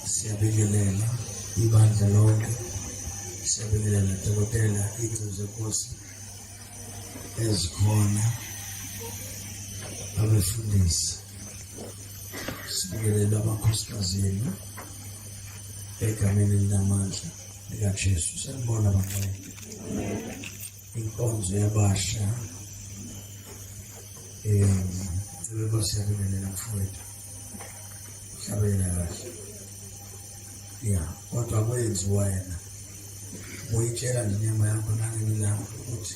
Siyabingelela ibandla lonke, siyabingelela dokotela izinto zenkosi ezikhona, abefundisi, sibingelela amakhosikazi enu egameni linamandla likaJesu. Sanibona bangcwele, inkonzo yabasha Njengoba siyabingelela mfowethu, hlabela kahle. Kodwa kwenzi wena. Uyitshela ngenyama yakho nangemilamo ukuthi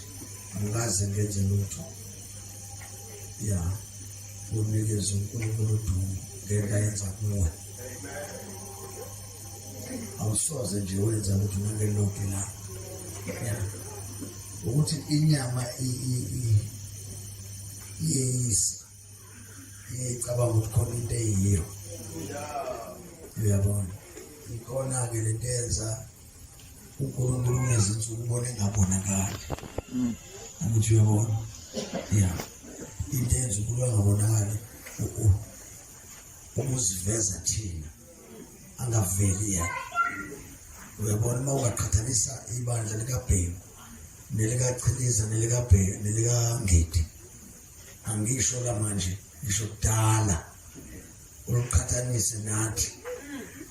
angikaze ngenze lutho. Unikeze uNkulunkulu udumo ngento ayenza kuwe. Awusoze nje wenza ukuthi nangelokho la. Ukuthi inyama iyeyisa. Icabanga ukuthi khona into eyiyo. Uyabona? Ikhona-ke lento eyenza uNkulunkulu ngezinsuku ubone engabonakali. Ukuthi uyabona? Into eyenza uNkulunkulu angabonakali ukuziveza thina angaveli yena. Uyabona uma ungaqhathanisa ibandla likaBhemu nelikaChiliza nelikangidi, angisho la manje, ngisho kudala uqhathanise nathi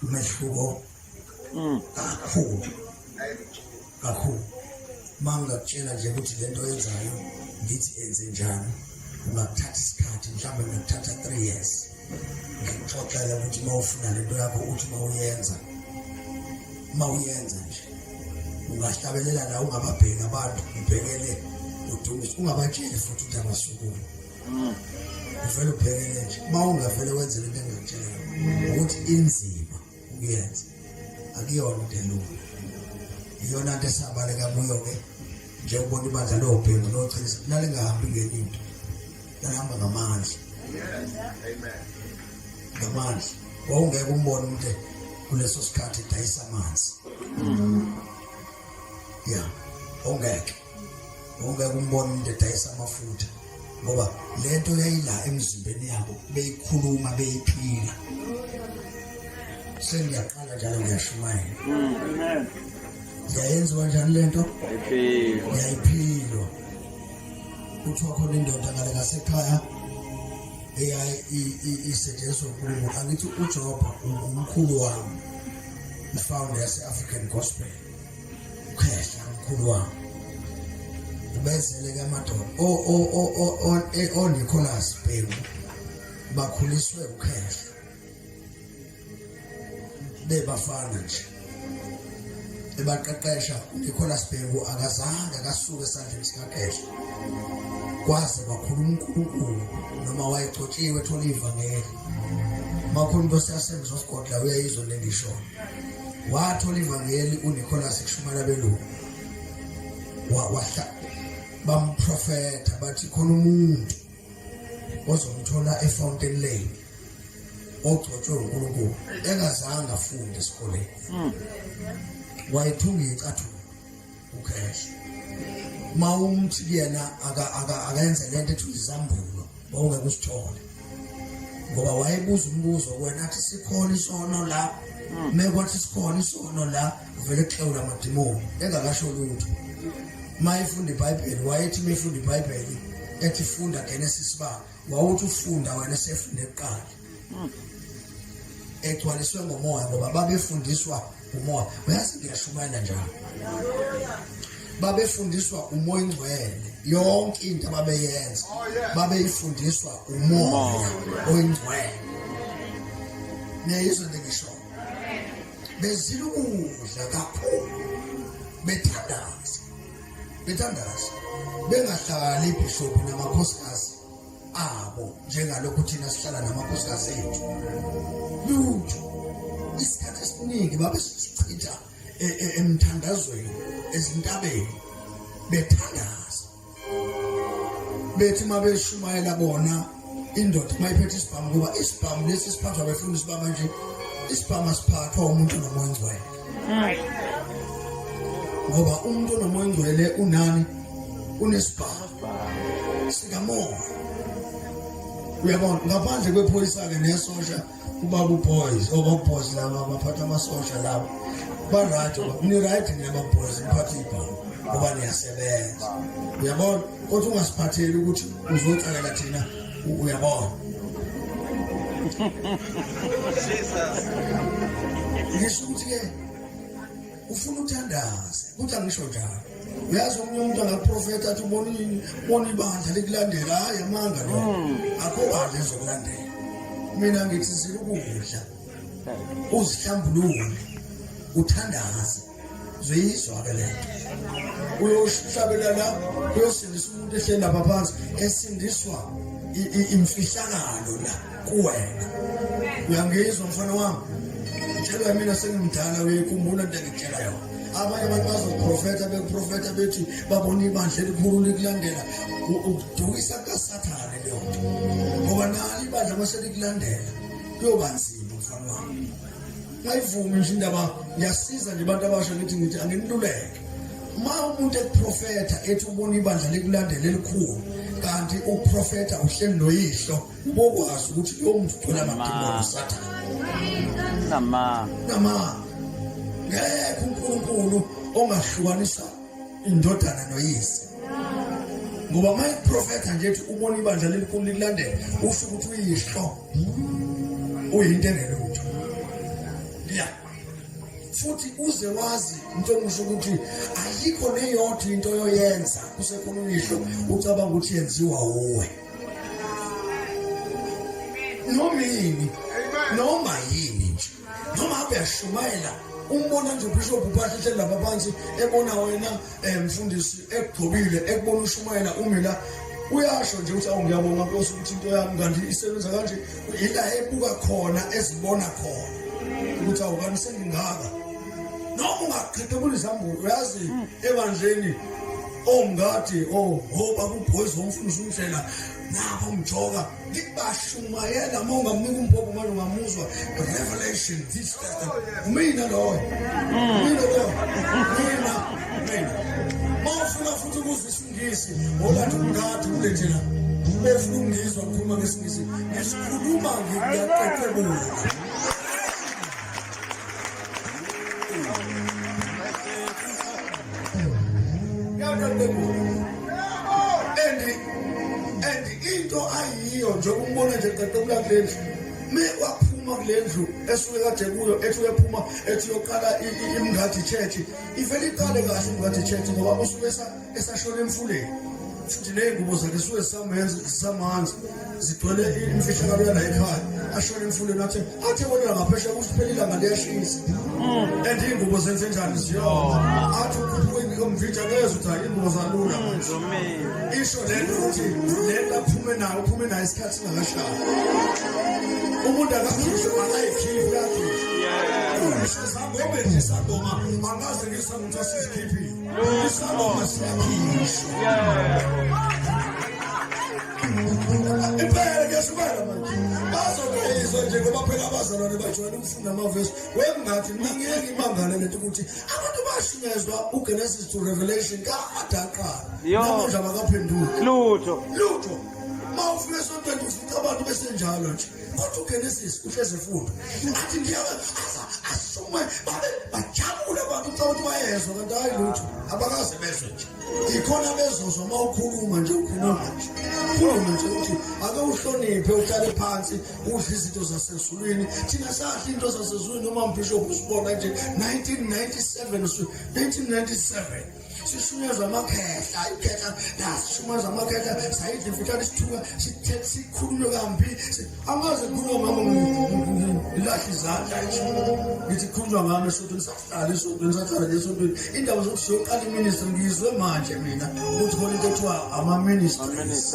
umehluko kakhulu. Mangakutshela nje ukuthi lento yenzayo ngithi enze njani, ungakuthatha isikhathi, mhlawumbe ngakuthatha 3 years. Ngixoxela ukuthi mawufuna lento yakho uthi mawuyenza nje ungahlabelela la, ungababheki abantu, ubhekele udumise, ungabatsheli futhi ukuthi abasukumi. Uvele ubhekele nje, mawungavele wenze lento engakutshela ukuthi inzima ukuyenza, akuyona into elula. Iyona nto esabaleka kuyo-ke nje ubona ibandla loBhemu noChiliza lalingahambi ngelinto, lahamba ngamandla. Ngamandla. Wawungeke umbone umuntu kuleso sikhathi edayisa amanzi. Ongeke umbone umuntu edayisa amafutha, ngoba lento yayila emzimbeni yabo, beyikhuluma, beyiphila. Sengiyaqala njalo ngiyashumayela. Yayenziwa njani lento? Yayiphilwa. Kuthiwa khona indoda ngale ngasekhaya isetshenziswa uNkulunkulu. Angithi uJoba umkhulu wami, ifounder yase-African Gospel, ukhehla umkhulu wami. Ubezele-ke amadoda oNicholas Bhemu bakhuliswe ukhehla, bebafana nje. Ebaqeqesha uNicholas Bhemu akazange akasuke esandleni sikakhehla, kwaze bakhuluma uNkulunkulu noma wayecotshiwe ethola ivangeli. Makhulu into seyasenza of God la uyayizwa lengisho. Wathola ivangeli uNicholas kushumayela belungu. Bamprofeta bathi khona umuntu ozomthola eFountain Lane ogcotshwe uNkulunkulu engazange afunde esikoleni. Wayethunga icathulo ukhehla. Mawumthi kuyena akayenza lento ethi izambulo, wawungeke usithole, ngoba wayebuza umbuzo wena athi sikhona isono la, mekwathi sikhona isono la, uvele kuhlawula amadimoni engakasho lutho. Mayifunda iBhayibheli, wayethi mayifunda iBhayibheli ethi funda Genesis 1, wawuthi ufunda wena sefunda eqala. Egcwaliswe ngoMoya, ngoba babefundiswa uMoya. Uyazi ngiyashumayela njalo, babefundiswa uMoya Ingcwele. Yonke into ababeyenza babeyifundiswa uMoya oyiNgcwele. Neyizwe ngisho bezile ukudla kakhulu, bethandaza, bengahlali ibishop namakhosikazi abo njengalokhu thina sihlala namakhosikazi ethu. Lutho isikhathi esiningi babesichitha emthandazweni, ezintabeni, bethandaza. Bethi mabeshumayela bona indoda mayiphethe isibhamu, ngoba isibhamu lesi siphathwa abefundisi bamanje, isibhamu siphathwa umuntu noMoya Ingcwele. Ngoba umuntu noMoya Ingcwele unani? Unesibhamu sikaMoya. Uyabona, ngaphandle kwepholisa-ke nesosha ubaba boys boys laba baphatha amasosha laba ba right ni right ngaba boys iphatha ibhamu ngoba niyasebenza uyabona kodwa ungasiphatheli ukuthi uzocalela thina uyabona Jesus ngisho ukuthi ke ufuna uthandaze ukuthi angisho njalo uyazi umuntu angaprofeta athi ubona ibandla lekulandela hayi amanga lo akho bandla ezokulandela mina ngithi silukudla uzihlambulule uthandaze uzeyizwa ke lento uyohlabela la uyosindisa umuntu ehleli lapha phansi esindiswa imfihlakalo la kuwena uyangizwa mfana wami tshela mina sengimdala uyekhumbula into engitshela yona abanye abantu bazoprofeta bethi babona ibandla elikhulu likulandela ukudukisa kaSathane leyo nto ngoba nali ibandla maselikulandela kuyoba nzima mfana wami ngayivumi nje indaba ngiyasiza nje abantu abasha ngithi angimluleke uma umuntu eprofeta ethi ubona ibandla likulandela elikhulu kanti uprofeta uhleli noyihlo ubokwazi ukuthi uyomthola amadimoni uSathane nama ngeke uNkulunkulu ongahlukanisa indodana noyise ngoba my profeta nje ethi ubona ibandla lelikhulu likulandela usho ukuthi uyihlo uyinto engelutho ya futhi uze wazi into engisho ukuthi ayikho neyodwa into yoyenza kusekhona uyihlo ucabanga ukuthi yenziwa uwe noma yini nje noma uyashumayela umbona nje ubishop uphahlele lapha phansi ebona wena mfundisi ekugcobile ekubona ushumayela umila uyasho nje ukuthi awungiyabonga Nkosi ukuthi into yami kanti isebenza kanje ila ebuka khona ezibona khona ukuthi awukani sengingaka noma ungaqhethekula izambulo uyazi ebandleni ongadi ngoba kuboys womfundisi umhlela napho umjoka ngibashumayela monga mnika umphobo manje ungamuzwa revelation this mina lo mina mawufuna futhi ukuzwisisa ingisi olathi ungadi kulethela befuna ungizwa ukukhuluma ngesingisi ngisikhuluma ngiyaqeqebula and into ayiyo nje umbona nje qeqebula kulendlu mewaphuma kulendlu esuke kade kuyo ethi uyaphuma ethi yoqala imngadi church ivele iqale kahle imngadi church ngoba usuke esashona emfuleni futhi nengubo zakhe suke samanzi zigcwele imfihlakalo yana ekhaya ashona emfuleni athe wena ngaphesha kusiphelile ngaliyashisa and ingubo zenze njani ziyona athi ukhuphuke ngomvija kezwe ukuthi hayi ingubo zalula isho lento ukuthi lento uphume nayo isikhathi singakashaya umuntu akakhishwe akayikhiphi yakhe isizangoma nje isangoma angaze ngisamuntu asizikhiphile isangoma siyakhishwa impela kuyashubela manje bazokuyizwa nje ngoba phela abazalwane bajwayele ukufunda amavesi wengathi mina ngeke ngimangale lento ukuthi abantu bashunyezwa uGenesis to Revelation kadaqala namanje abakaphenduki lutho mawufika esontweni ufica abantu besenjalo nje kodwa uGenesis uhleze efunda athi ashume bajabule abantu ukuthi bayezwa kanti hayi lutho abakaze bezwe nje ikhona bezozwa mawukhuluma nje ukhuluma nje ukuthi ake uhloniphe uhlale phansi udle izinto zasezulwini thina sadla into zasezulwini noma umbishop usibona nje 1997 sishunyezwa amakhehla ikhehla nasishunyezwa amakhehla sayidla imfitshane isithuka sikhulunywe kambi angaze kukhuluma ngami ilahle izandla ngithi khulunywa ngami esontweni sahlala esontweni indaba zokuthi siyoqala iministry ngizwe manje mina ukuthi khona into ekuthiwa ama-ministries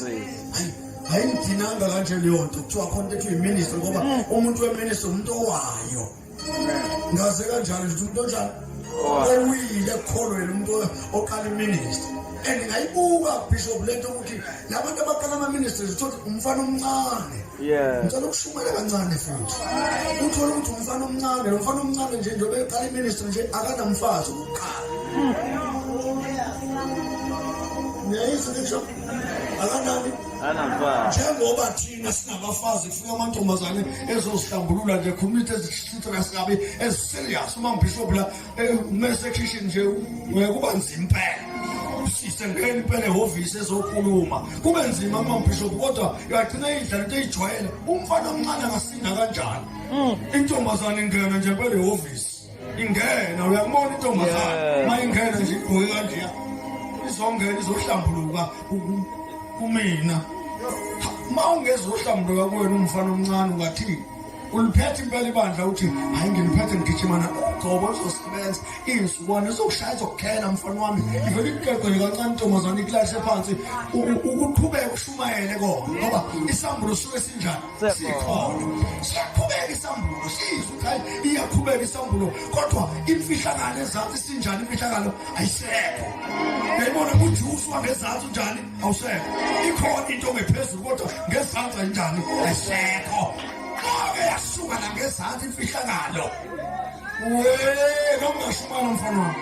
hayi ngidinanga kanje leyo nto kuthiwa khona into ekuthiwa i-ministry ngoba umuntu we-ministry umuntu owayo ngaze kanjalo nje umuntu onjani owile ekukholweni umuntu oqala iministry and ngayibuka bishop lento ukuthi labantu abaqala ama-ministries uthola umfana omncane ngicela ukushumayela kancane futhi uthola ukuthi umfana omncane nje njengoba eqala iministry nje akanamfazi ukuqala ngiyayizwa ngisho akanani njengoba thina sinabafazi kufika amantombazane ezosihlambulula nje community ezisithira sikabi eziserious uma umbishop la mase kitchen nje kuba nzima impela sisengena impela ehhovisi ezokhuluma kube nzima uma umbishop kodwa uyagcina idlala into ejwayele umfana omncane angasinda kanjani intombazane ingena nje phela ehhovisi ingena uyakubona intombazane mayingena nje igqoke kanje izongena izohlambuluka kumina mawungezohlambuluka kuwena umfana omncane ungathi uliphethe impela ibandla uthi hayi ngiliphethe ngigijimana ugcobo uzosebenza insukwana ezokushaya zokukhela mfana wami ivele iqeqele kancane intombazane iklahle phansi ukuqhubeka ushumayele kona ngoba isambulo suke sinjani sikhona siyaqhubeka isambulo sizwe hayi iyaqhubeka isambulo kodwa imfihlakalo ezansi sinjani imfihlakalo ayisekho ngiyibona uJusu wangezansi njani awusekho ikhona into ngephezulu kodwa ngezansi njani ayisekho yasuka la ngezansi imfihlakalo ngomashumana mfana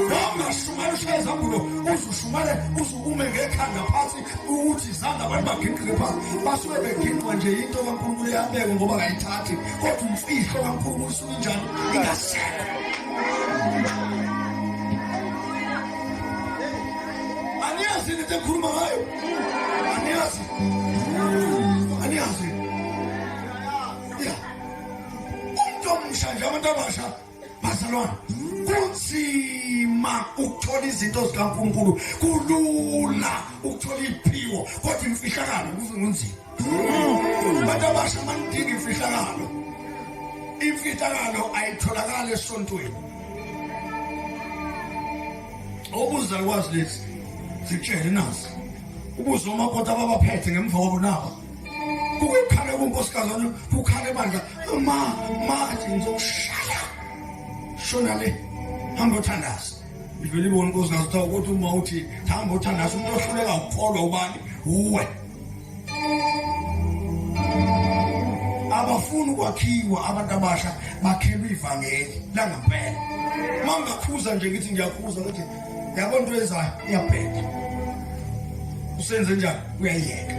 ngomashumana ushayizambulo uzushumane uzukume ngekhanda phansi ukuthi izandla abantu baginqile phansi basuke beginqwa nje into kaNkulunkulu yabeke ngoba kayithathi kodwa umfihlo kaNkulunkulu usuke njani ingaseka aniyazi into ekhuluma ngayo aniyazi umshanje abantu abasha bazalwana kunzima ukuthola izinto zikaNkulunkulu kulula ukuthola iphiwo kodwa imfihlakalo kunzima abantu abasha mandinga imfihlakalo ayitholakala esontweni ubuzalwazi lezi zitshele nazi ubuzomakoti ababaphethe ngemva kwabo nabo kukhale kunkosikazi kukhale bandla manje ngizokushaya shona le hamba uthandaza ivele ibona unkosikazi uthawu ukuthi uma uthi hamba uthandaza umuntu ohluleka ukukholwa ubani uwe abafuna ukwakhiwa abantu abasha bakhelwe ivangeli langempela mangakhuza nje ngithi ngiyakhuza ukuthi yabona into ezayo iyabheka usenze njani uyayeka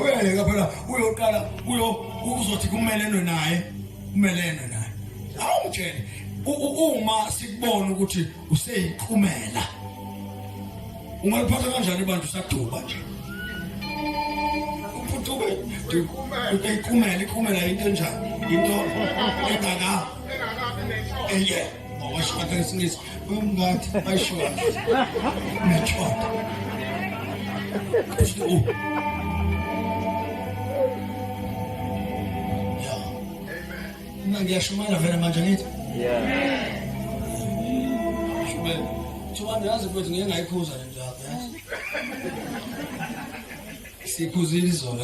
uyayeka phela uyoqala uzothi kumelene naye awutshele uma sikubona ukuthi useyiqhumela ungaliphatha kanjani abantu saduba nje uphuthuke iqhumela into enjani into engaka awashaka isingisi umngathi ayishona nechota ngiyashumana vele manje ngithi shumela thubani yazi ukuthi ngeke ngayikhuza le njalo yazi sikhuzile izolo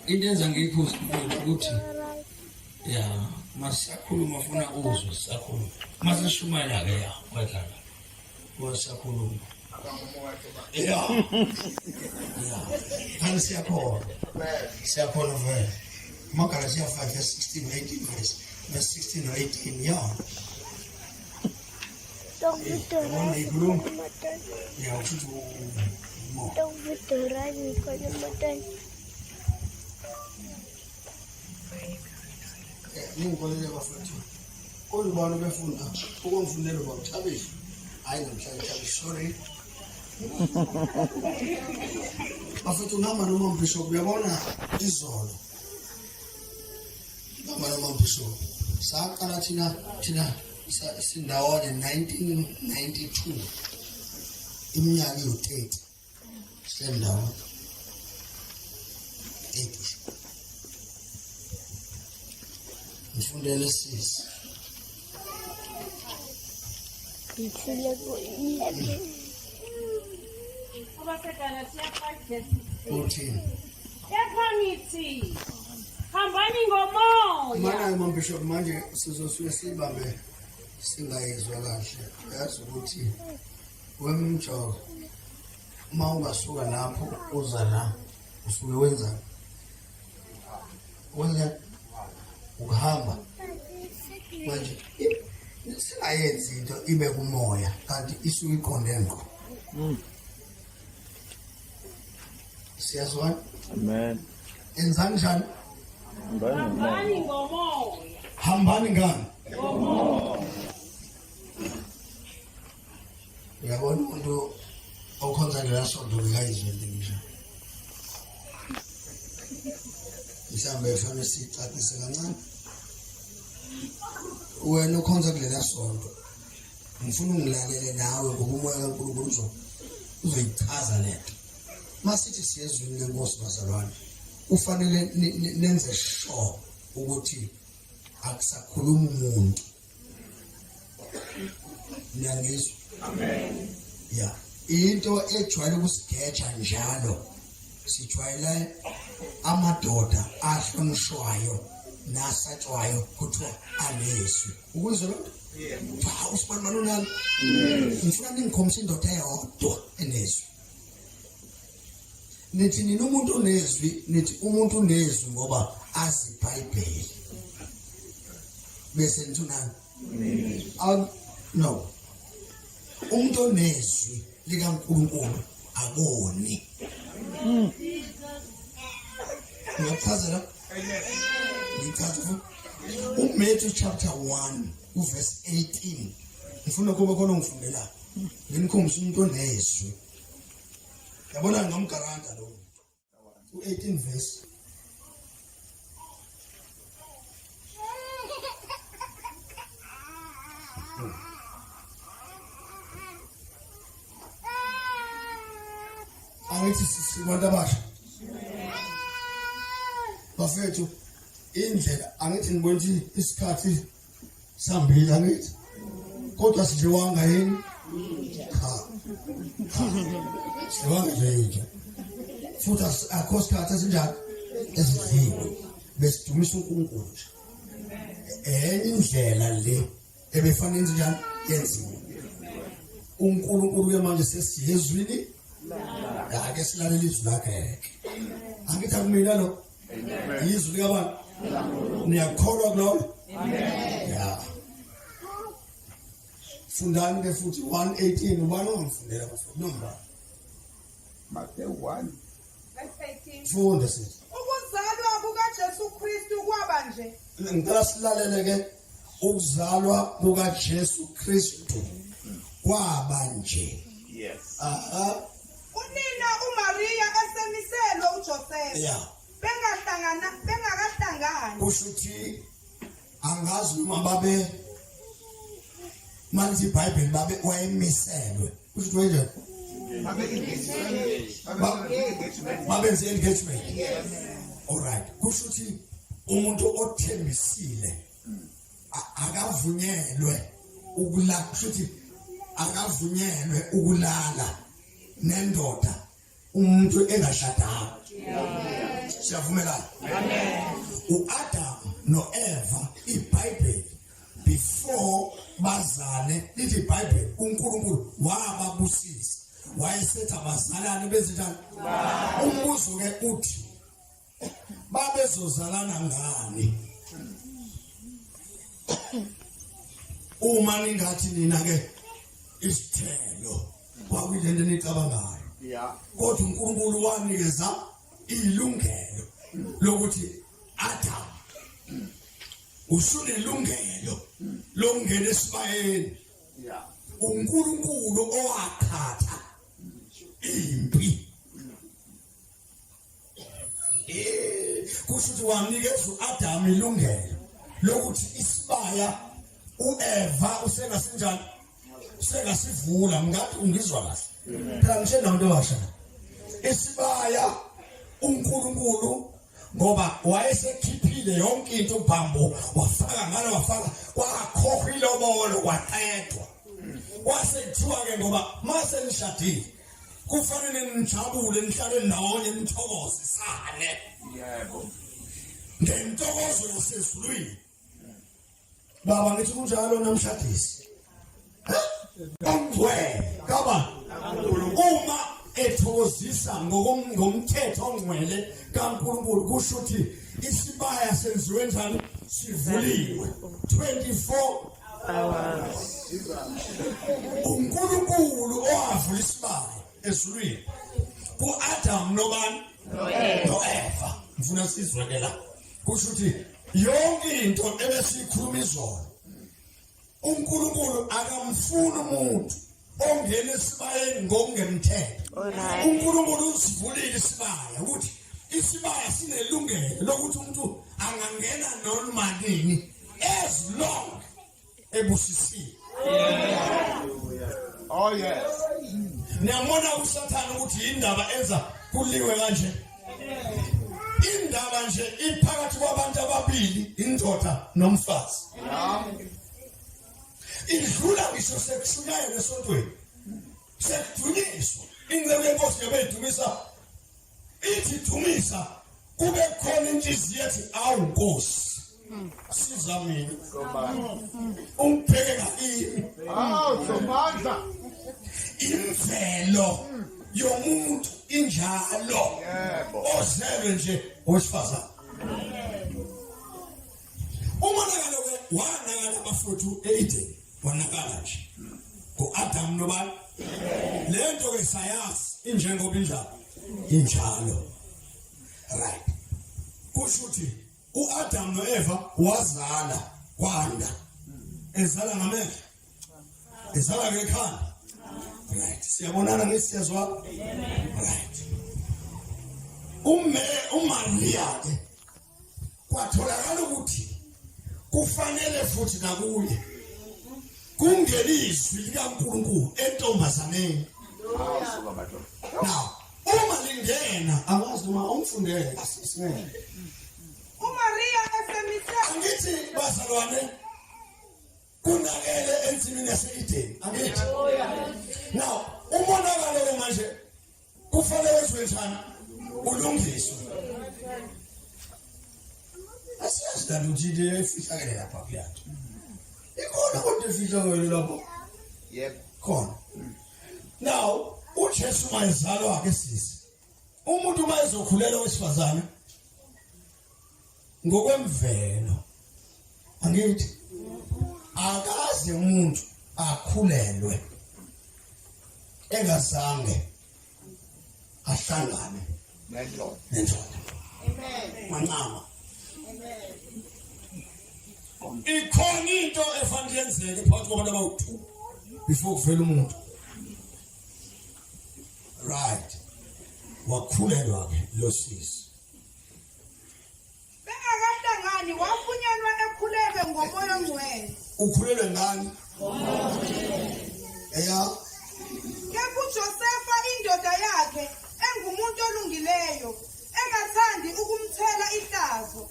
into enza ngiyikhuza ukuthi masiyakhuluma ufuna uzwe siyakhuluma masishumela ke kwadlala siyakhuluma kanti siyakhona vele Magalatians 5 verse 16 18 verse 16 or 18 Don't be ngingolele bafethu olubani befunda ukumfundela bakuthabisa hayi namhlanje thabisa sorry bafethu ngama noma umbishop uyabona izolo ngama noma umbishop saqala thina sindawone 1992 iminyaka yo30 sendawo 80 ngifundele sisi ngithule ku-11 Abasekana siya-5 14 Yakhangithi Hambani ngoMoya Mana mambishop manje sizosuke sibambe singayizwa kahle yazi ukuthi wemjoko uma ungasuka lapho uza la usuke wenza ukuhamba manje singayenzi into ibe kumoya kanti isuke iqonde ngqo Siyazwana? Amen. Enzani njani? Hambani ngoMoya. Hambani ngani? ngoMoya. Uyabona umuntu okhonza ngelasonto ngayizwe ngisho. Mhlawumbe ufuna sicacise kancane. Wena ukhonza kulela sonto. Ngifuna ungilalele nawe ngoba umoya kaNkulunkulu uzoyichaza lento. Masithi siyezwini lenkosi bazalwane. Ufanele nenze sure ukuthi akusakhuluma umuntu. Niyangizwa? Amen. Yeah. Into ejwayele ukusigeja njalo. Sijwayele amadoda ahlonishwayo nasatshwayo kuthiwa anesu. Ukuzwa lokho? Yeah. Usibani manunani? Ngifuna ningikhombise indoda eyodwa enesu. Nithi nina umuntu onezwi, nithi umuntu onezwi ngoba azi iBhayibheli. Bese nithi nani? No. Umuntu onezwi likaNkulunkulu akoni. Ngiyachazela? Ngicazela. Matthew chapter 1 verse 18. Ngifuna kuba khona ngifundela. Nginikhombisa umuntu onezwi. Yabona ngamgaranta lo. U18 verse. Angithi sibantu abasha. Bafethu indlela angithi ngibona isikhathi sambili angithi. Kodwa sijiwanga yini? Cha. Siwanga nje. Futhi akho sikhathi esinjani esidliwe besidumisa uNkulunkulu. Indlela le ebefanele njani yenziwe. uNkulunkulu ke manje sesiyezwini. Ake silalele izwi lakhe. Angithi akumina lo. Izwi likaBani. Niyakholwa kulona? Amen. Yeah. Fundani ke futhi 1:18 ubani ongifundela bafuthi nomba. Matthew 1. Funda sithi. Ukuzalwa kukaJesu Kristu kwaba nje. Ngicela silalele ke ukuzalwa kukaJesu Kristu kwaba nje. Yes. Unina uMaria esemiselwe uJoseph. Yeah. Bengakahlangani. Kushuthi angazi noma babe manje iBhayibheli babe wayemiselwe. Kushuthi wenje? Babenze engagement. Yes. All right. Kushuthi umuntu othembisile akavunyelwe ukulala. Kushuthi akavunyelwe ukulala nendoda umuntu engashadanga. Siyavumelana? Amen. uAdam noEva iBhayibheli before bazane lithi iBhayibheli uNkulunkulu wababusisa wayesetha bazalane bezinjani. Umbuzo ke uthi babezozalana ngani? Uma ningathi nina ke isithelo kwakuyilento enicabangayo. Yeah. Kodwa uNkulunkulu wanikeza ilungelo lokuthi Adam usunelungelo lokungena esibayeni. Yeah. uNkulunkulu owakhatha impi. Kushuthi wanikeza uAdam ilungelo lokuthi isibaya uEva usengasenjani usengasivula. Ngathi ungizwa kahle. Phela ngisho nabantu abasha isibaya uNkulunkulu ngoba wayesekhiphile yonke into ubhambo wafaka ngalo wafaka kwakhokhwa ilobolo kwaqedwa. Wasethiwa ke ngoba mase nishadile kufanele nijabule nihlale ndawonye nithokozisane. Yebo. Ngentokozo yasezulwini. Baba ngithi kunjalo namshadisi. Ongcwele kaba uma ethokozisa ngomthetho ongcwele kaNkulunkulu kusho ukuthi isibaya senziwe njani sivuliwe 24 hours. uNkulunkulu owavula isibaya ezulwini kuAdam nobani no-Eva. Ngifuna sizwe ke la. Kusho ukuthi yonke into ebesiyikhuluma izolo uNkulunkulu akamfuni umuntu ongena esibayeni ngokungemthetho. uNkulunkulu usivulile isibaya ukuthi isibaya sinelungelo lokuthi umuntu angangena noma nini as long ebusisiwe. Oh yes. Niyabona uSathane ukuthi indaba enza kuliwe kanje. Indaba nje iphakathi kwabantu ababili, indoda nomfazi. Idlula ngisho sekushunyayela esontweni. Sekudunyiswa. Ingcebo yenkosi yabedumisa. Ithi dumisa kube khona inhliziyo ethi awu Nkosi. Siza mina. Ungibheke ngakini. Somandla. Imvelo yomuntu injalo. Ozelwe nje owesifazane. Umonakalo ke wanakala abafowethu e-Eden. Wanakala nje. Ngo-Adam nobani. Lento ke sayazi injengoba injalo. Right. Kusho ukuthi uAdam noEva wazala kwanda. Ezala ngamehlo. Ezala ngekhanda. Right. Siyabonana ngesiyazwa. Right. uMaria ke kwatholakala ukuthi kufanele futhi nakuye kungelizwi likaNkulunkulu entombazaneni. Now, uma lingena awazi noma umfundele sisingene. uMaria esemise Angithi bazalwane kunakele ensimini yase-Eden. Angithi. Now, umonakalo manje kufanele wenziwe njani? Ulungiswe. Asiyazi ukuthi into efihlakele lapha kuyathu. Ikhona kodwa efihlakele lapho. Yep. Khona. Now, uJesu mayezalwa ke sisi. Umuntu mayezokhulela wesifazane ngokwemvelo. Angithi akaze umuntu akhulelwe engazange ahlangane Nendoda. Amen. Mancama. Ikhona into efanele yenzeke phakathi kwabantu abawu-2 before kuvela umuntu. Right. Wakhulelwa ke lo sisi. bengakahlangani wafunyanwa ekhulelwe ngomoya ongcwele. Ukhulelwe ngani? Eya. Ke kuJosefa indoda yakhe engumuntu olungileyo engathandi ukumthela ihlazo.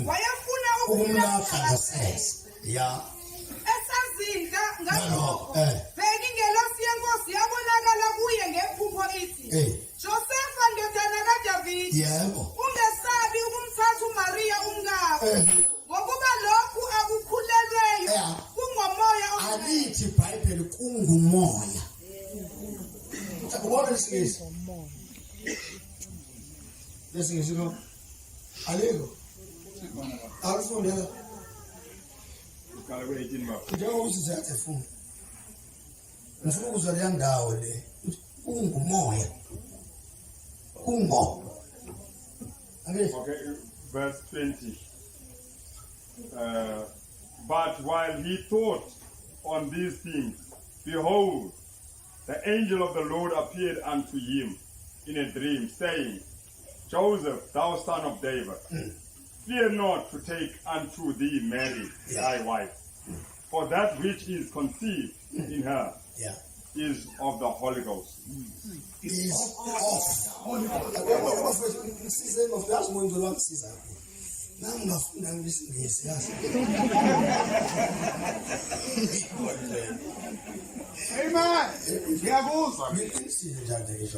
Wayefuna Ukumlapha ngasese. Ya. esazindla ngalokho. Eh. Bheka ingelosi yenkosi yabonakala kuye ngephupho ithi, Josefa ndodana kaDavidi, Yebo. ungesabi ukumthatha uMaria umkakho, ngokuba lokhu akukhulelweyo Yeah. kungomoya ongcwele. Alithi iBhayibheli kungumoya. Ubona isingisi? Lesingisi lo. Aleko. Alifundela. Njengoba usizathe funa. Ngifuna ukuzwa leya ndawo le. Kungumoya. Kungo. Okay, verse 20. But while he thought on these things, behold, the angel of the Lord appeared unto him in a dream, saying, Joseph, thou son of David, fear not to take unto thee Mary, thy wife, for that which is conceived in her is of the Holy Ghost. Is off. Amen. Ngiyakuzwa.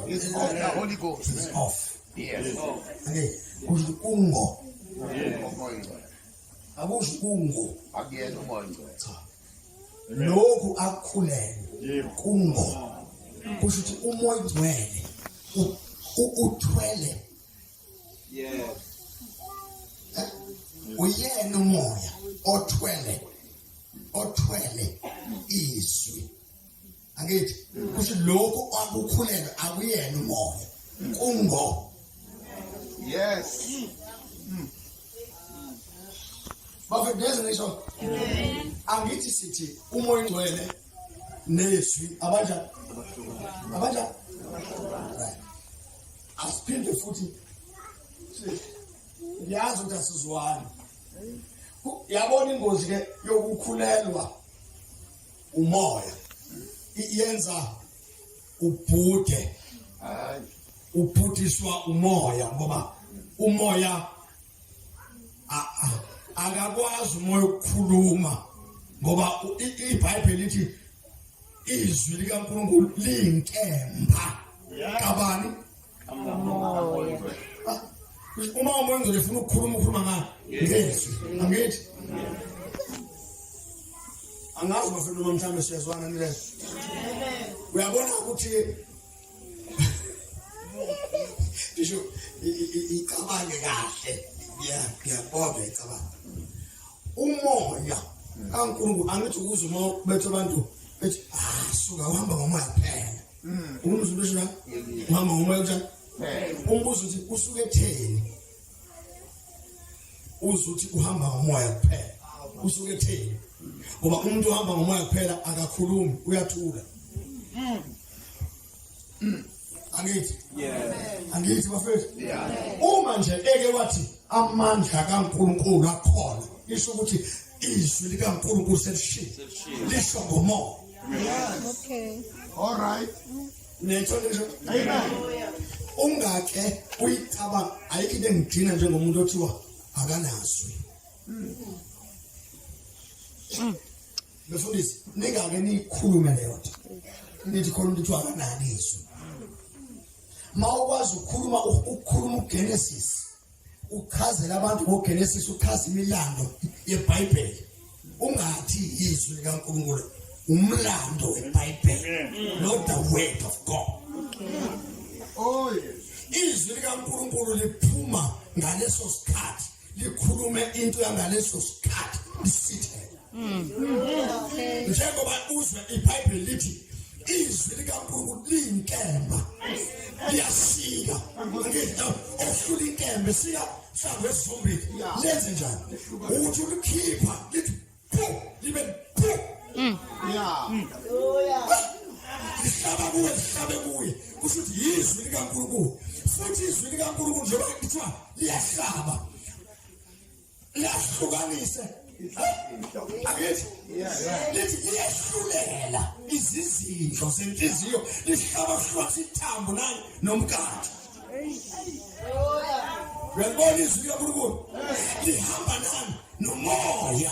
It's of the Holy Ghost. It's off. Yes. Okay. Kusho ungo. Umoya. Akusho ungo. Akuyena umoya. Lokhu akukhulelwe. Yebo. Kungo. Kusho ukuthi umoya ongcwele uthwele. Yes. Uyena umoya othwele izwi. Angithi kusho lokhu akukhulelwe akuyena umoya. Kungo. Yes. Bafundisa ngisho. Angithi sithi umoya ngcwele nezwi abanja. Asiphinde futhi yazi ukuthi asizwani. Yabona ingozi ke yokukhulelwa umoya iyenza ubhude uphuthiswa umoya ngoba umoya akakwazi umoya ukukhuluma ngoba iBhayibheli lithi izwi likaNkulunkulu liyinkemba kabani umoya uma umoya ngifuna ukukhuluma ngani ngezwi angithi angazi bafuna mhlawumbe siyazwana nileyo uyabona ukuthi disho icabange kahle ngiyabona icabanga umoya kaNkulunkulu angithi ukuze uma bethu abantu bethi suka uhamba ngomoya phela umbuzo besho uhamba ngomoya kanjani umbuzo uthi usuke etheni uzuthi uhamba ngomoya kuphela usuke etheni ngoba umuntu ohamba ngomoya kuphela akakhulumi uyathula angithi angithi bafethu uma nje eke wathi amandla kaNkulunkulu akhona isho ukuthi izwi likaNkulunkulu selishilo lisho ngomoya Okay. All right. Netsho amen ungake uyicabanga ayikho into engigcina njengomuntu othiwa akanazwi befundisi ningake nikhulume leyo nto nithi khona umuntu othiwa akanalizwi mawukwazi ukukhuluma uGenesis uchazela abantu ngoGenesis uchaza imilando yeBhayibheli ungathi izwi likaNkulunkulu umlando weBhayibheli not the word of God. Oh yes. Izwi likaNkulunkulu liphuma ngaleso sikhathi likhulume into yangaleso sikhathi lisithe njengoba uzwe iBhayibheli lithi izwi likaNkulunkulu liyinkemba liyasika ngento ehlula inkemba sika mhlawumbe esizombili lenze njani ukuthi ulikhipha lithi libe Yeah. lihlabe kuye kusho ukuthi izwi likaNkulunkulu futhi izwi likaNkulunkulu njengoba kuthiwa liyahlaba liyahlukanise akithi lithi liyahlulela izizindlo zenhliziyo lihlaba futhi ithambo nani nomkakhe uyabona izwi likaNkulunkulu lihamba nani nomoya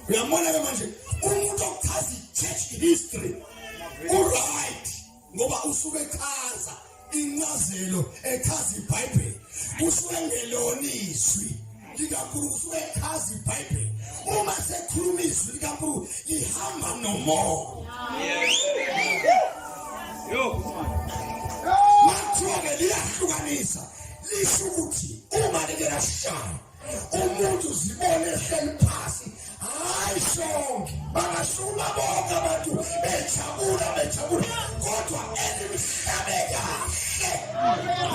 uyabona ke manje umuntu ochaza church history uright ngoba usuke echaza incazelo echaza iBhayibheli usuke ngelona izwi likaNkulunkulu usuke echaza iBhayibheli uma sekhuluma izwi likaNkulunkulu lihamba nomoya mathoke liyahlukanisa lisho ukuthi uma likelashaya umuntu zibone ehleli phasi hayi sonke bangashuma bonke abantu bejabula kodwa elimhlabe kahle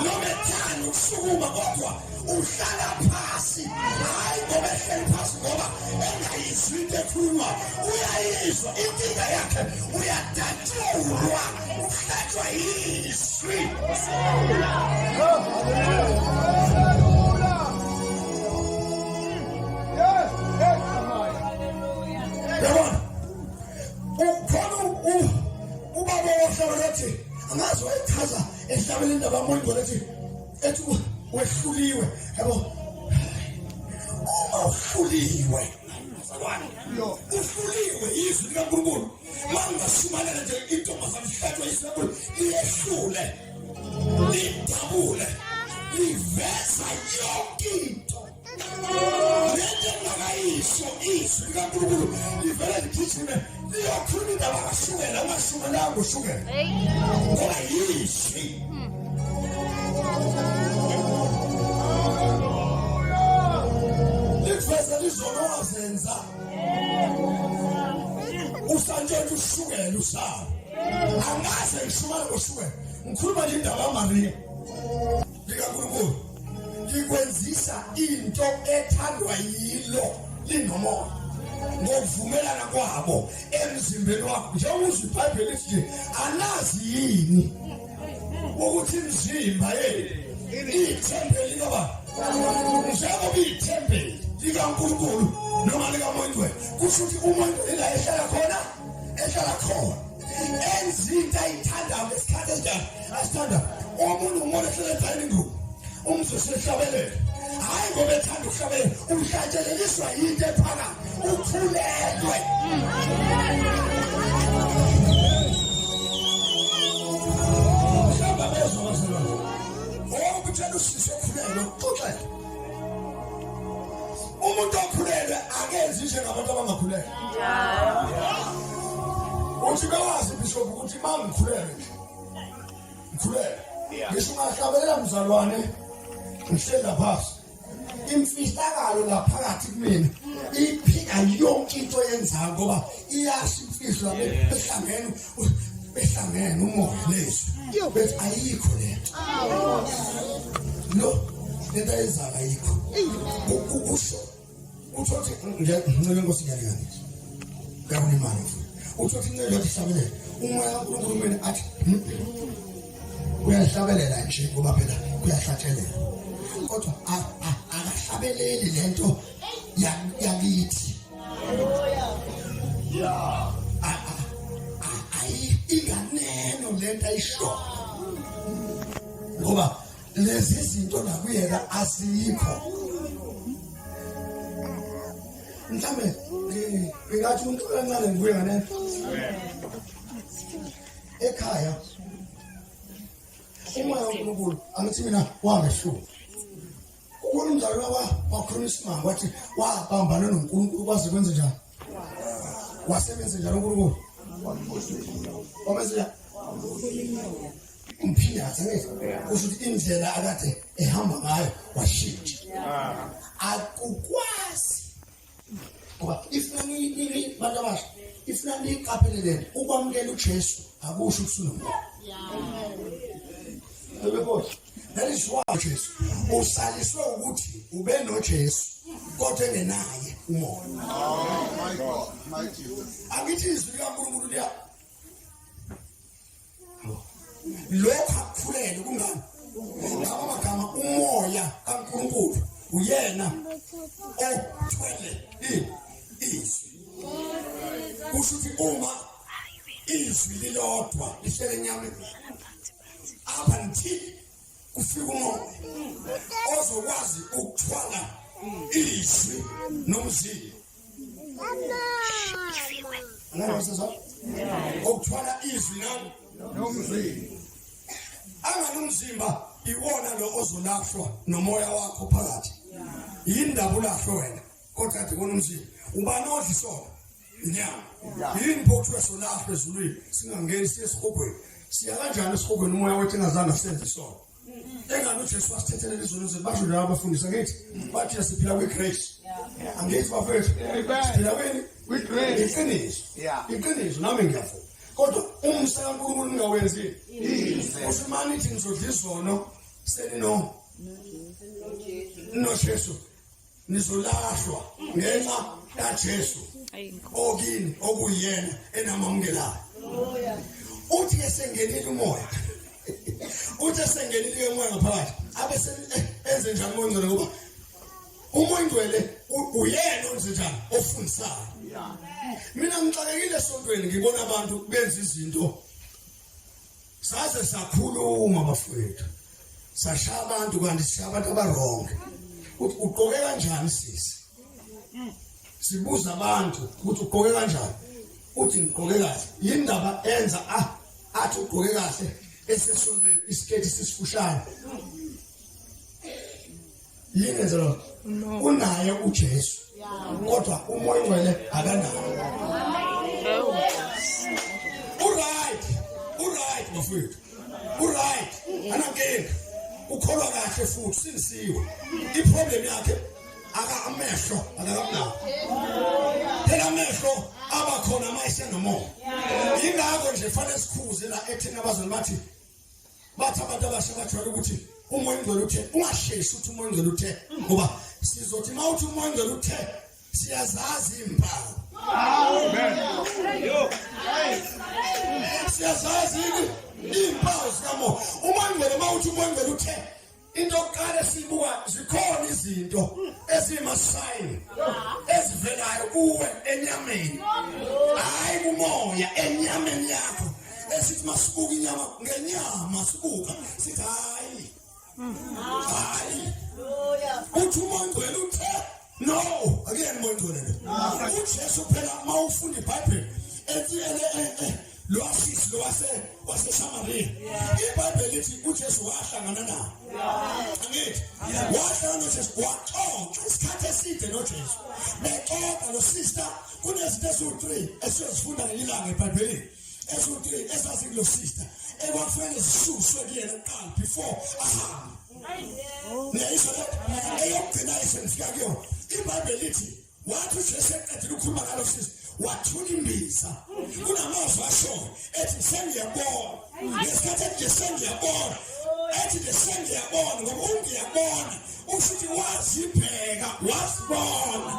noma ethanda ukusukuma kodwa uhlala phasi hayi ngoba ehleli phasi ngoba engayizwi into ekhulunywa uyayizwa inkinga yakhe uyadatshulwa uhlatshwa yizwi ubaba wahlabethi angazi wayechaza ehlabela indaba yamoya ethi wehluliwe yabo uma uhluliwe uhluliwe izwi likaNkulunkulu mangashumayela nje intombazane ihlatshwa izwi likaNkulunkulu liyehlule lidabule liveza yonke into lento engakayisho izwi likaNkulunkulu livela ligijime liyokhuluma indaba kashukela ungashukela ushukela ngoba yizwi liveza lizono wazenza usantshela ushukela usaba angaze ngishumane ngoshukela ngikhuluma nje indaba yaMaria likaNkulunkulu likwenzisa into ethandwa yilo linomoya ngokuvumelana kwabo emzimbeni wakho. Njengoba iBhayibheli lithi anazi yini ukuthi imizimba iyithempeli likaBaba. Njengoba iyithempeli likaNkulunkulu noma likaMoya Oyingcwele, kusho ukuthi umuntu ila ehlala khona enzinto ayithandayo ngesikhathi esinjani asithanda. Omunye umuntu ehlala edrayining room umzosehlabelele, hayi ngoba ethanda ukuhlabelela, umhlatsheleliswa yinto ephakathi ukhulelwe. Mhlawumbe bezwa bazalwane okutshela usisi okhulelwe uxoxele. Umuntu okhulelwe akenzi njengabantu abangakhulelwe. Uthi bewazi bishop ukuthi uma ngikhulelwe ngisho ungahlabelela mzalwane ngihlela phasi, imfihlakalo laphakathi kumina iphika yonke into yenzayo ngoba iyasho imfihlo behlangene umoya nezwi bethi ayikho lento. No, lento ayenzayo ayikho. Ukusho uthi ngicela inkosi ngiyalinganisa kakulimali mfowethu. Uthi incela ukuthi hlabelele umoya kaNkulunkulu mina athi uyahlabelela nje ngoba phela kuyahlatshelela, kodwa akahlabeleli lento yakithi. Inganeno lento ayisho ngoba lezi zinto nakuyena azikho. Mhlawumbe ngingathi umuntu kancane ngibuye nganento ekhaya. Umoya kaNkulunkulu angithi mina wangehlula. Ukubona umzali wakhuluma isimanga wathi wabambana noNkulunkulu kwaze kwenze njani? Wasebenza njalo uNkulunkulu. Wamenza umphinyaza ngeke kusho ukuthi indlela akade ehamba ngayo washintsha. Akukwazi ngoba ifuna bantu abasha ifuna niqaphelele ukwamukela uJesu akusho ukusunomoya. That is why Jesus usaliswe ukuthi ube noJesu kodwa engenaye umoya. Oh my God, my Jesus. Angithi izwi likaNkulunkulu liya lokho akuphulele kungani? Ngamagama umoya kaNkulunkulu uyena othwele izwi. Kusho ukuthi uma izwi lilodwa lihlele enyameni apha nithini kufika umoya ozokwazi ukuthwala izwi nomzimba. Ukuthwala izwi nomzimba. Anganomzimba iwona lo ozolahlwa nomoya wakho phakathi. Yindaba ulahlwe wena kodwa ade kunomzimba. Ubani odlisona? Inyama. Yini phokuthiwe solahlwe ezulwini singangeni siye esihogweni. Siya kanjani esihogweni umoya wethu engazange asenze isona? Engani uJesu wasithethelele izono zethu basho nje abafundisa ngithi bathi siphila kwigrace. Angithi bafethu siphila kwigrace. Iqiniso nami ngiyafuna. Kodwa umsa kaNkulunkulu ningawenzi. Usimani ithi nizodla izono selino noJesu nizolahlwa ngenxa kaJesu okini okuyena enamamukelayo. Uthi esengenile umoya. Uthi esengenile umoya ngaphakathi abese enze njani umoya ngcwele ngoba umoya ngcwele uyena onze njani ofundisayo. Mina ngixakekile esontweni ngibona abantu benza izinto saze sakhuluma bafowethu sashaya abantu kanti sishaya abantu abaronke. Ugqoke kanjani sisi? Sibuza abantu ukuthi ugqoke kanjani? Uthi ngigqoke kahle. Yindaba enza athi ugqoke kahle esesontweni isiketi sisifushane. Yini enza lo? Unaye uJesu. Kodwa umoya ngcwele akanayo. Uright bafowethu. Uright. Anankinga. Ukholwa kahle futhi sinisiwe. Iproblem yakhe amehlo akakamnawo. Phela amehlo abakhona mayise nomoya. Yingakho nje fanele sikhuze la ethina abazali bathi abantu abasha bajwayele ukuthi umoya ongcwele uthe ungashesi uthi umoya ongcwele uthe ngoba sizothi mawuthi umoya ongcwele uthe siyazazi impawu. Amen. Siyazazi impawu zikamoya. Umoya ongcwele mawuthi umoya ongcwele uthe into yokuqala esibuka zikhona izinto ezimasayini ezivelayo kuwe enyameni, hayi kumoya enyameni yakho. Esithi masibuka inyama ngenyama sibuka sithi hayi uthi umoya ongcwele uthe no again umoya ongcwele uJesu phela mawufunda iBhayibheli ethi loasisi lowase Samaria iBhayibheli lithi uJesu wahlangana naye. Angithi wahlangana noJesu waxoxa isikhathi eside noJesu bexoxa lo sister kunezinto eziwu-3 esizifunda ngelilanga eBhayibhelini eziwu-3 esazikulo sister ekwakufanele zisuswe kuyena kuqala before ahambe. Niyayisho le eyokugcina esengifika kuyo iBhayibheli lithi wathi uJesu eqedile ukukhuluma ngalo sister wathula imbiza kunamazwi asho ethi sengiyabona ngesikhathi ethi sengiyabona ethi sengiyabona ngoba ungiyabona ushuthi wazibheka wasibona.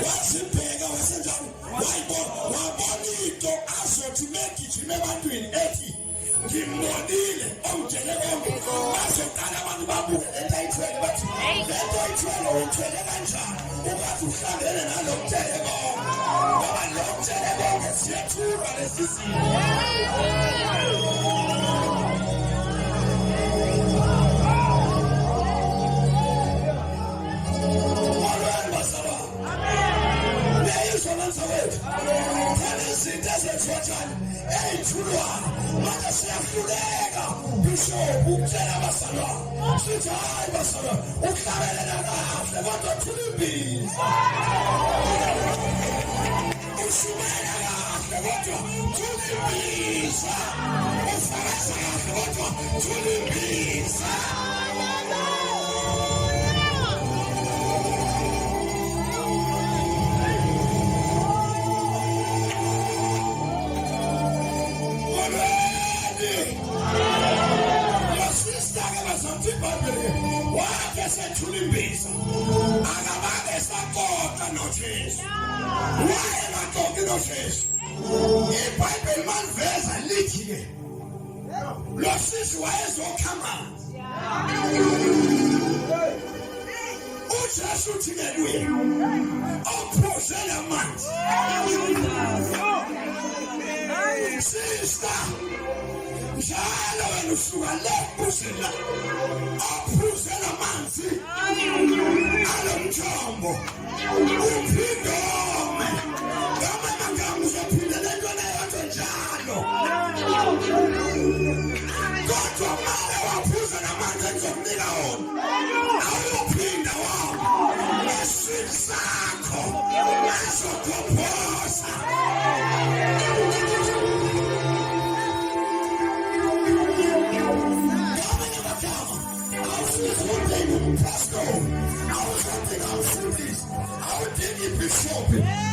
Wazibheka wasenjani wabona into azothi megijima ebantwini ethi ngimnonile ongitshele konke azoqala abantu babuke lento ayithwele bathi lento ayithwele uyithwele kanjani ungathi uhlangene nalo mtshele konke ngoba lo mtshele konke siyathulwa lesi simo. Izinto ezethiwathani ey'thulwayo manje siyahluleka bishop ukutshela abazalwane sithi hayi bazalwane ukuhlabelela kahle kodwa thula imbiza ushumayela kahle kodwa thula imbiza ufakaza kahle kodwa thula imbiza. Wakhe sethula imbiza akababe saxoxa noJesu wayengaxoxi noJesu. iBhayibheli maliveza lithi-ke lo sisi wayezokha amanzi uJesu uthi-ke kuye ophuzela amanzi sister njalo wena usuka le phuzela aphuzela amanzi alomthombo uphindome ngamanye amagama uzophindela entwana yakho njalo kodwa manje waphuzela amanzi engizokunika wona awuphinda wami nesiki sakho azokhophoza. I was something I was this. I would take it before me.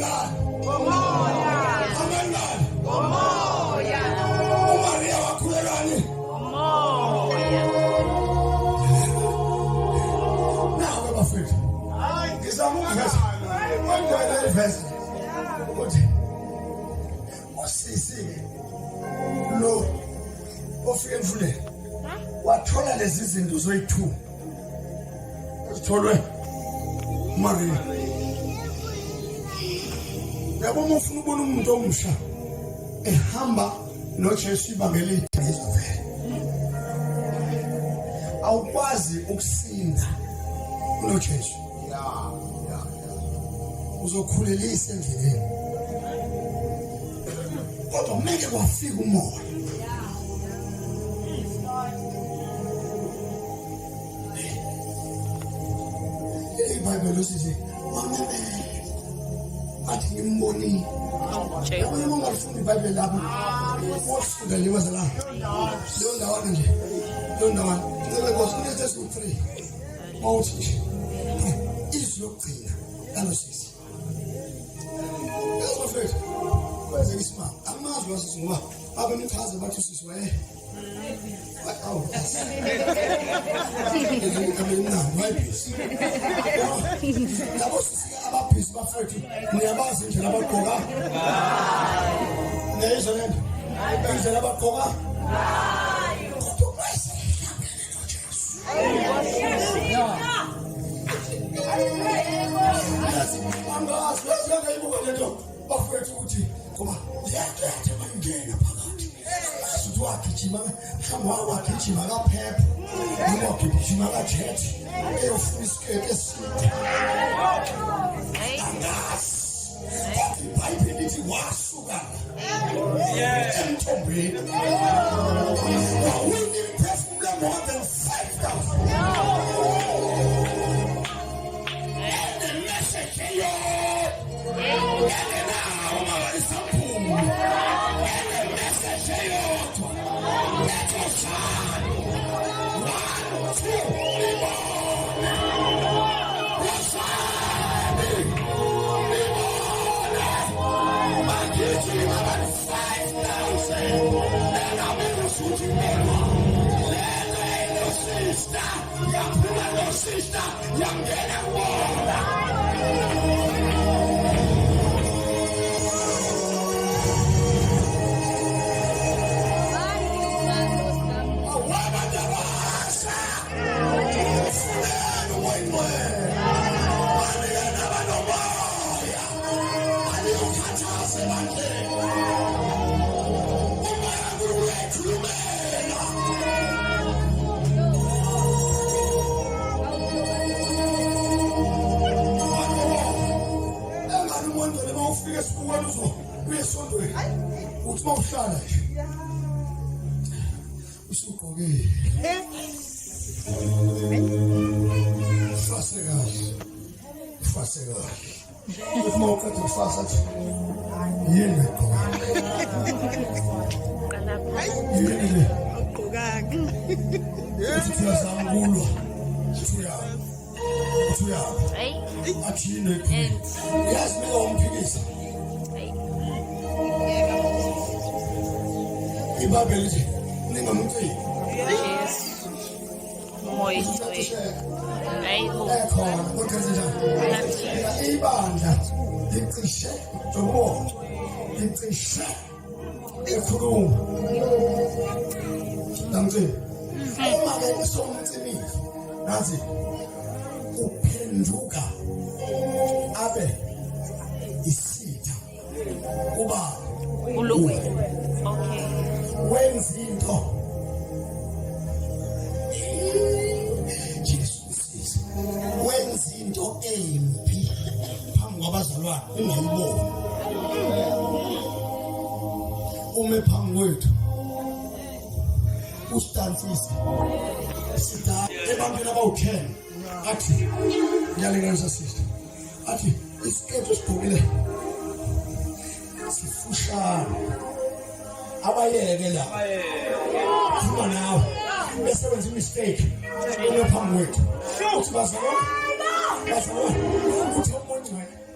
ngani ngoMoya. amangani ngoMoya. uMaria wakhulelani ngoMoya. nawe bafethu ngizama ukuveza kwangena ivesi ukuthi usisi lo ofike emfuleni wathola lezi zinto zoyi2 ezitholwe Maria yabo mufuna ukubona umuntu omusha ehamba noJesu ibangela izivele awukwazi ukusinda unoJesu uzokhulelisa endleleni kodwa kumele kwafika umoya iBhayibheli sithi athi ngimbonile yabona ungafunda iBhayibheli lapha wafunda liwaza la leyo ndawana nje leyo ndawana ngeke kwasonethe su3 mawuthi nje izwi lokugcina kanosisi ezofethu kwenze isimanga amazwi wasisi ngoba abemchaza bathi usisi waye awu labo sisi abaphisi bafethu niyabazi nje labagqoka neyizwa lento indlela abagqoka bafethu ukuthi ngoba yathethe bangena phakathi uthi wagijima mhlawumbe wagijima kaphepha noma wagijima kajethi eyofuna isiketi eside angazi iBhayibheli lithi wasuka emthombeni wawunemphefumulo more than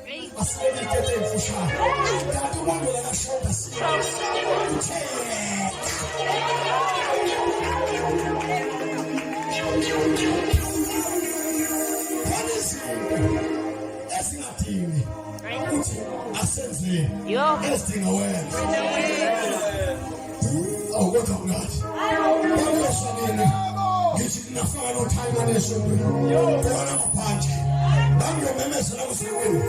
'Hey, asiyekete mfushane kanti umuntu akashoda esingadingi ukuthi asenzeni esidinga wena awukho mngathi bakuyoshakile ngithi nginafaka nothayima nesondweni kona ngaphandle bangiyomemezela kusekwini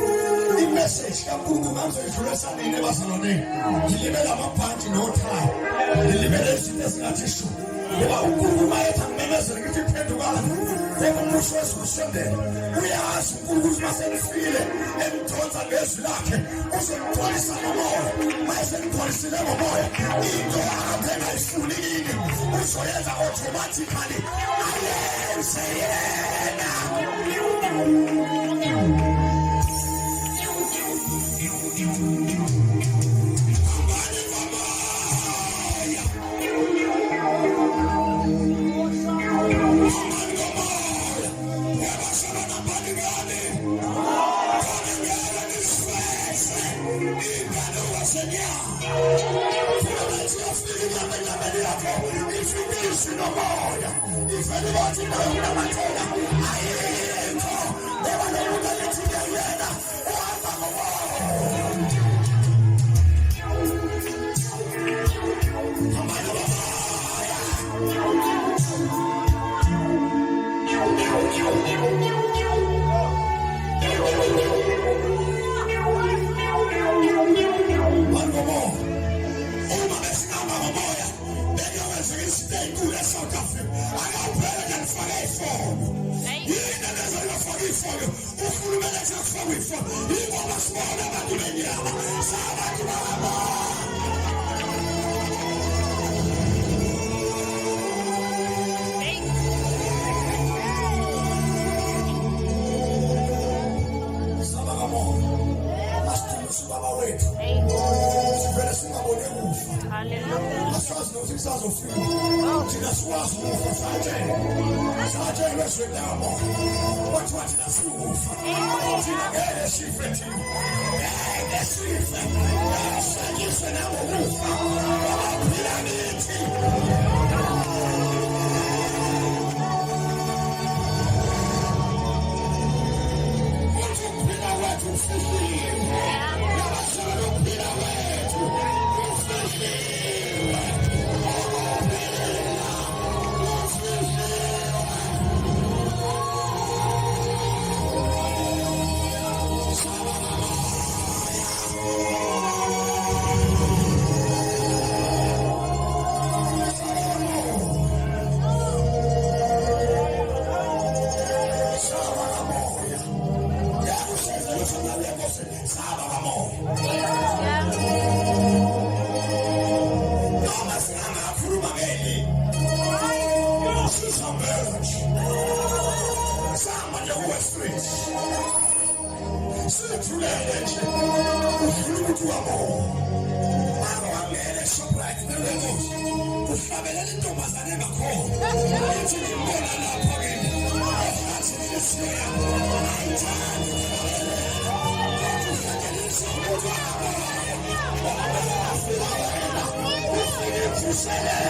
imessage kaNkulunkulu ngizoyidlula sanini ebazalwaneni ngilibele amabhanti nothayi ngilibele izinto ezingathi shu ngoba uNkulunkulu mayethi angimemezele ngithi phendukana ngoba umusho wesikusondela uyazi uNkulunkulu masenifile emdonsa ngezwi lakhe uzomgcwalisa ngomoya mayesenigcwalisile ngomoya into akade engayifuni yini uzoyenza automatically ayenze yena. If anybody knows what I'm telling you, I ain't never know what I'm Say